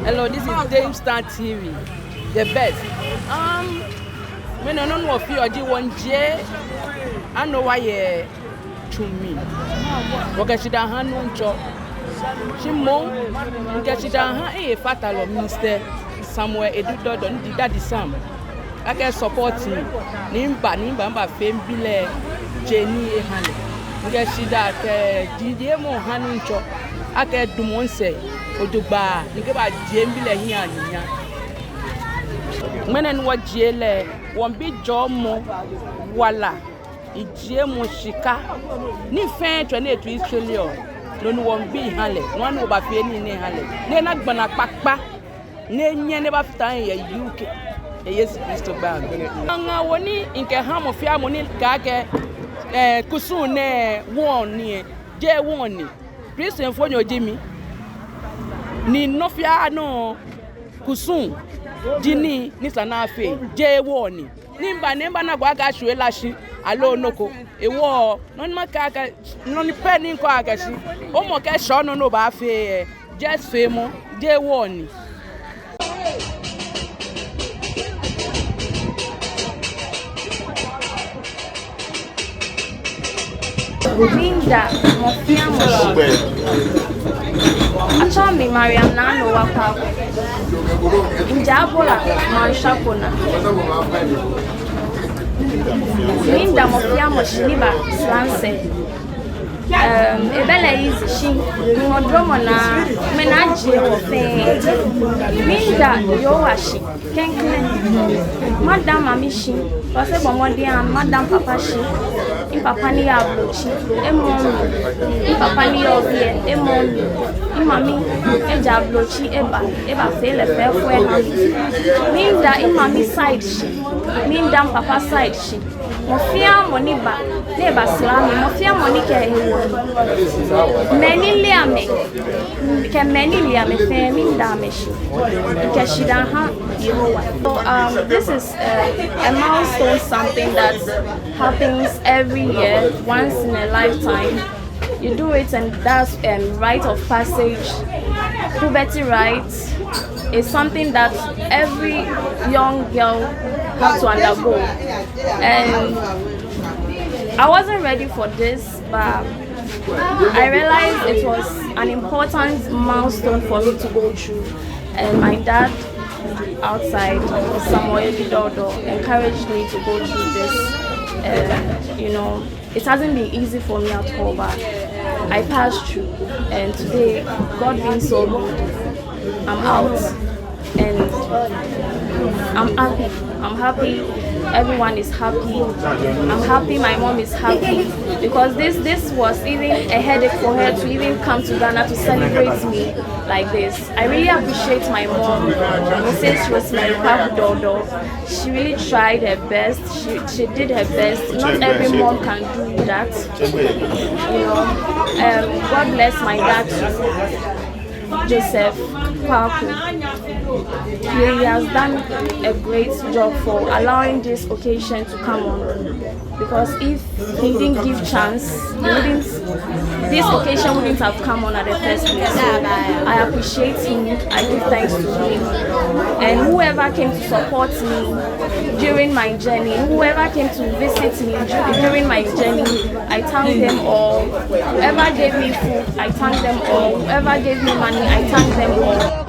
Hello, this is Dame Star TV, the best. When I don't know if you are the one J, I know why you to me. Because she don't have no job. She mo, because she don't have a fatal minister somewhere. Educator don't do that. The same. I can support him. Nimba fame bile Jen Nii hane. Because she that the mo hanu job. I can do one say. Oduba, nikeba jembile hiya niya. Mene nwa jele, wambi jomo wala, ijemo shika. Ni fen chwane etu Israelio, nonu wambi hale, nwanu obafe ni hale. Ne nagbana pakpa, ne nye ne bafita ya UK, Yesu Kristo bang. Anga woni inke hamo fia moni kake kusune woni, je woni. Kristo mfonyo jimi. Ni nofia no kusun dini ni sanafe je woni nimba na gwa ga hwe lashi alo noko ewo non makaka non penny nko agashi o mo ke sho no ba fe just fe mo je woni. Linda mofia mo Achami Mariam Nano Wapa Njabola Manshapona Linda Mofia Moshiniba Slanse Ebele is she Modromona Menaje Wofe Linda Yowashi Kenkle Madame Amishi Pase Bomodia Madame Papashi Papa ni ablochi emon papa ni obie emon imami eja ablochi eba fele fe fwe na minda imami side shi minda papa side shi mofia moniba neba slami mofia monike hewo meni liame fe minda meshi ke shida ha yehowa. So this is a milestone, something that happens every year, once in a lifetime. You do it, and that's rite of passage. Puberty rites is something that every young girl has to undergo, and I wasn't ready for this, but I realized it was an important milestone for me to go through, and my dad outside, Rosemary Dodor, encouraged me to go through this. You know, it hasn't been easy for me at all, but I passed through, and today, God being so good, I'm out, and I'm happy. Everyone is happy. I'm happy. My mom is happy because this was even a headache for her to even come to Ghana to celebrate me like this. I really appreciate my mom, Mrs. Rosemary Dodor. She really tried her best. She did her best. Not every mom can do that. You know, God bless my dad too. Joseph Kwaku. He has done a great job for allowing this occasion to come on. Because if he didn't give chance, this occasion wouldn't have come on at the first place. So I appreciate him. I give thanks to him. And whoever came to support me during my journey, whoever came to visit me during my journey, I thank them all. Whoever gave me food, I thank them all. Whoever gave me money, I thank them all.